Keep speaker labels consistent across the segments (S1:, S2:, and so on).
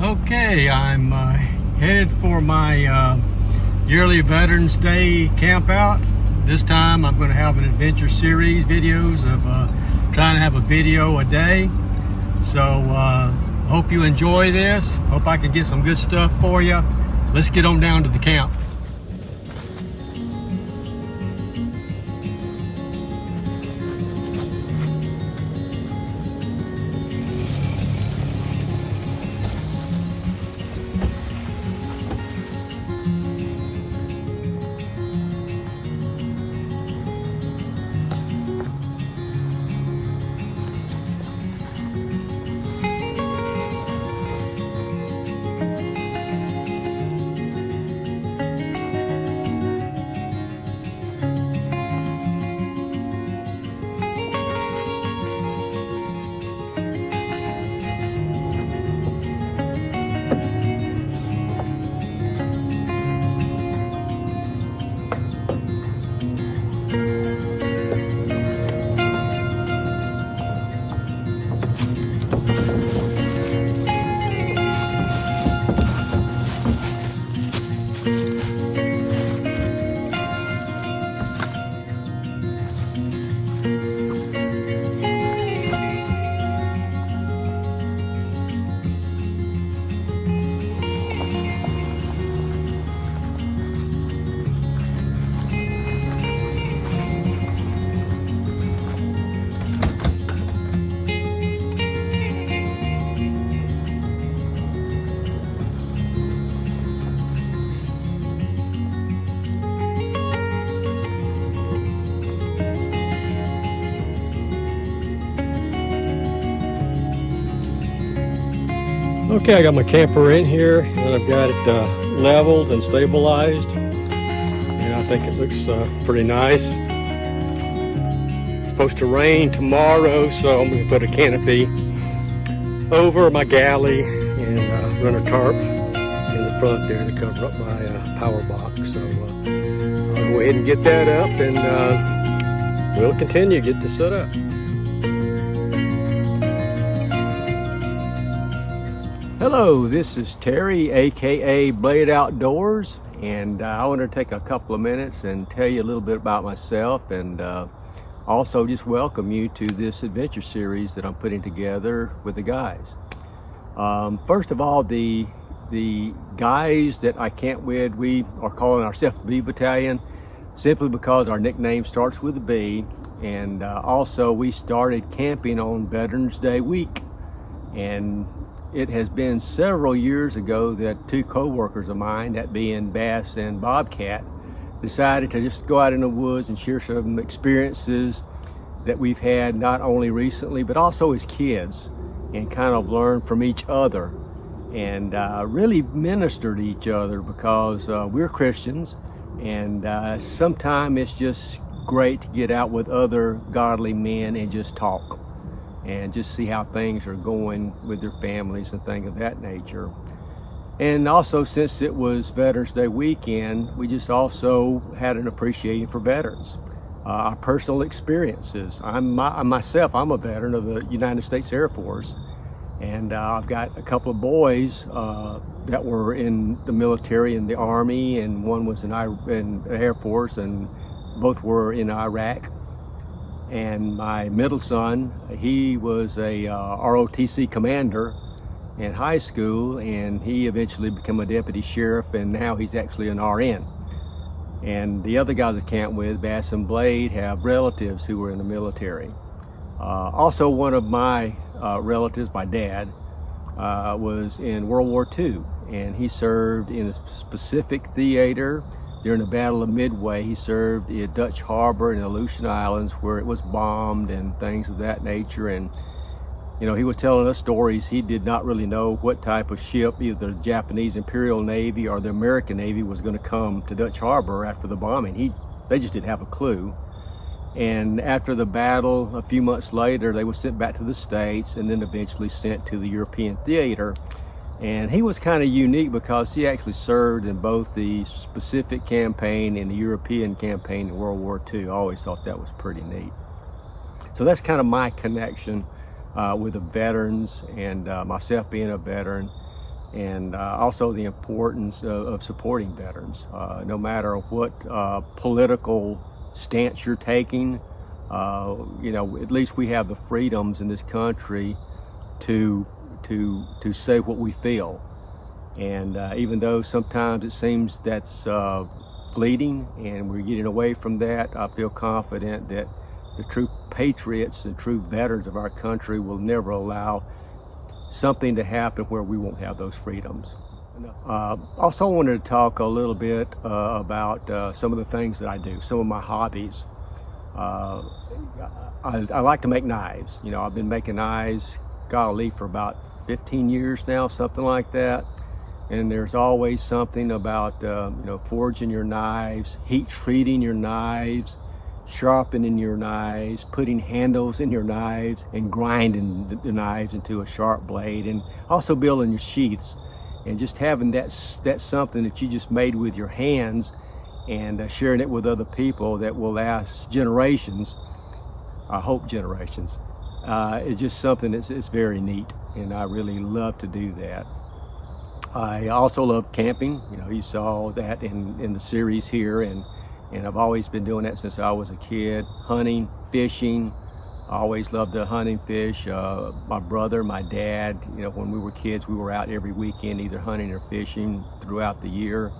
S1: Okay, I'm headed for my yearly Veterans Day camp out. This time I'm going to have an adventure series videos of trying to have a video a day. So hope you enjoy this. Hope I can get some good stuff for you. Let's get on down to the camp. Okay, I got my camper in here and I've got it leveled and stabilized, and I think it looks pretty nice. It's supposed to rain tomorrow, so I'm going to put a canopy over my galley and run a tarp in the front there to cover up my power box. So I'll go ahead and get that up, and we'll continue to get this set up. Hello, this is Terry, aka Blade Outdoors, and I want to take a couple of minutes and tell you a little bit about myself, and also just welcome you to this adventure series that I'm putting together with the guys. First of all, the guys that I camp with, we are calling ourselves B Battalion simply because our nickname starts with a B, and also we started camping on Veterans Day week, and it has been several years ago that two co-workers of mine, that being Bass and Bobcat, decided to just go out in the woods and share some experiences that we've had not only recently but also as kids, and kind of learn from each other and really minister to each other, because we're Christians, and sometimes it's just great to get out with other godly men and just talk and just see how things are going with their families and things of that nature. And also, since it was Veterans Day weekend, we just also had an appreciation for veterans, our personal experiences. I'm a veteran of the United States Air Force, and I've got a couple of boys that were in the military, in the Army, and one was in the Air Force, and both were in Iraq. And my middle son, he was a ROTC commander in high school, and he eventually became a deputy sheriff, and now he's actually an RN. And the other guys I camp with, Bass and Blade, have relatives who were in the military. Also, one of my relatives, my dad, was in World War II, and he served in a specific theater during the Battle of Midway. He served at Dutch Harbor and the Aleutian Islands, where it was bombed and things of that nature. And you know, he was telling us stories. He did not really know what type of ship, either the Japanese Imperial Navy or the American Navy, was going to come to Dutch Harbor after the bombing. They just didn't have a clue. And after the battle, a few months later, they were sent back to the States and then eventually sent to the European theater. And he was kind of unique because he actually served in both the Pacific campaign and the European campaign in World War II. I always thought that was pretty neat. So that's kind of my connection with the veterans, and myself being a veteran. and also the importance of supporting veterans. No matter what political stance you're taking, at least we have the freedoms in this country to say what we feel. And even though sometimes it seems that's fleeting and we're getting away from that, I feel confident that the true patriots and true veterans of our country will never allow something to happen where we won't have those freedoms. Also wanted to talk a little bit about some of the things that I do, some of my hobbies. I like to make knives. I've been making knives, golly, for about 15 years now, something like that. And there's always something about forging your knives, heat treating your knives, sharpening your knives, putting handles in your knives, and grinding the knives into a sharp blade, and also building your sheaths, and just having that something that you just made with your hands, and sharing it with other people that will last generations. I hope generations. It's just something that's very neat, and I really love to do that. I also love camping. You saw that in the series here, and I've always been doing that since I was a kid. Hunting, fishing. I always loved to hunt and fish. My brother, my dad, when we were kids, we were out every weekend either hunting or fishing throughout the year.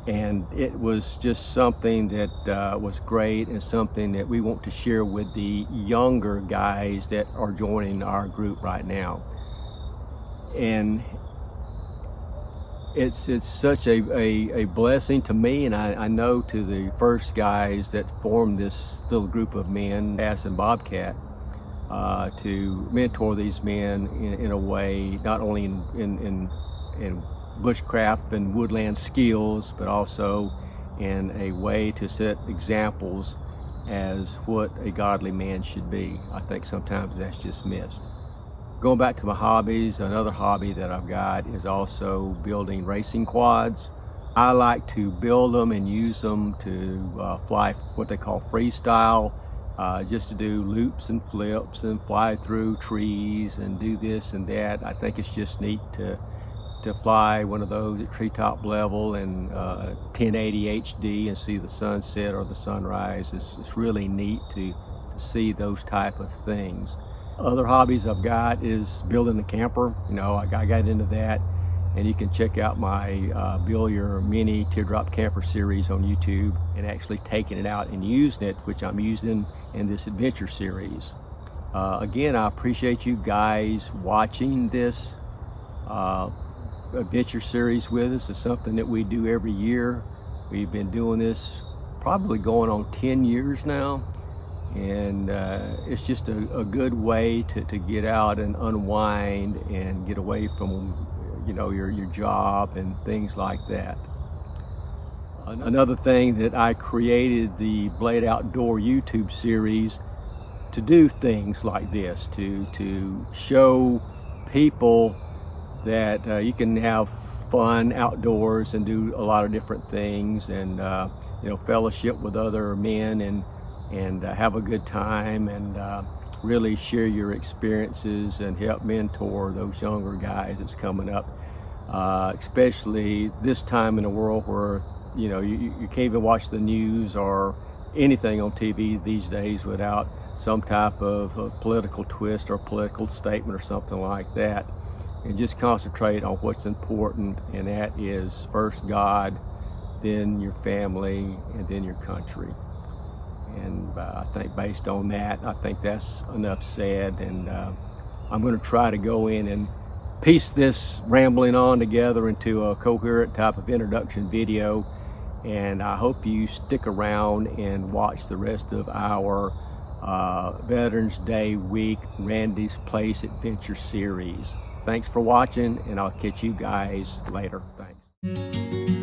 S1: And it was just something that was great, and something that we want to share with the younger guys that are joining our group right now. And it's such a blessing to me, and I know to the first guys that formed this little group of men, Bass and Bobcat, to mentor these men in a way, not only in bushcraft and woodland skills, but also in a way to set examples as what a godly man should be. I think sometimes that's just missed. Going back to my hobbies, another hobby that I've got is also building racing quads. I like to build them and use them to fly what they call freestyle, just to do loops and flips and fly through trees and do this and that. I think it's just neat to fly one of those at treetop level and 1080 HD and see the sunset or the sunrise. It's really neat to see those type of things. Other hobbies I've got is building a camper. I got into that, and you can check out my Build Your Mini Teardrop Camper series on YouTube, and actually taking it out and using it, which I'm using in this adventure series. Again, I appreciate you guys watching this adventure series with us. It's something that we do every year. We've been doing this probably going on 10 years now. And it's just a good way to get out and unwind and get away from your job and things like that. Another thing that I created the Blade Outdoor YouTube series to do things like this, to show people that you can have fun outdoors and do a lot of different things, and fellowship with other men and have a good time, and really share your experiences and help mentor those younger guys that's coming up, especially this time in the world where you can't even watch the news or anything on TV these days without some type of a political twist or political statement or something like that, and just concentrate on what's important, and that is first God, then your family, and then your country. And I think based on that, I think that's enough said, and I'm going to try to go in and piece this rambling on together into a coherent type of introduction video, and I hope you stick around and watch the rest of our Veterans Day week Randy's Place Adventure series. Thanks for watching, and I'll catch you guys later. Thanks.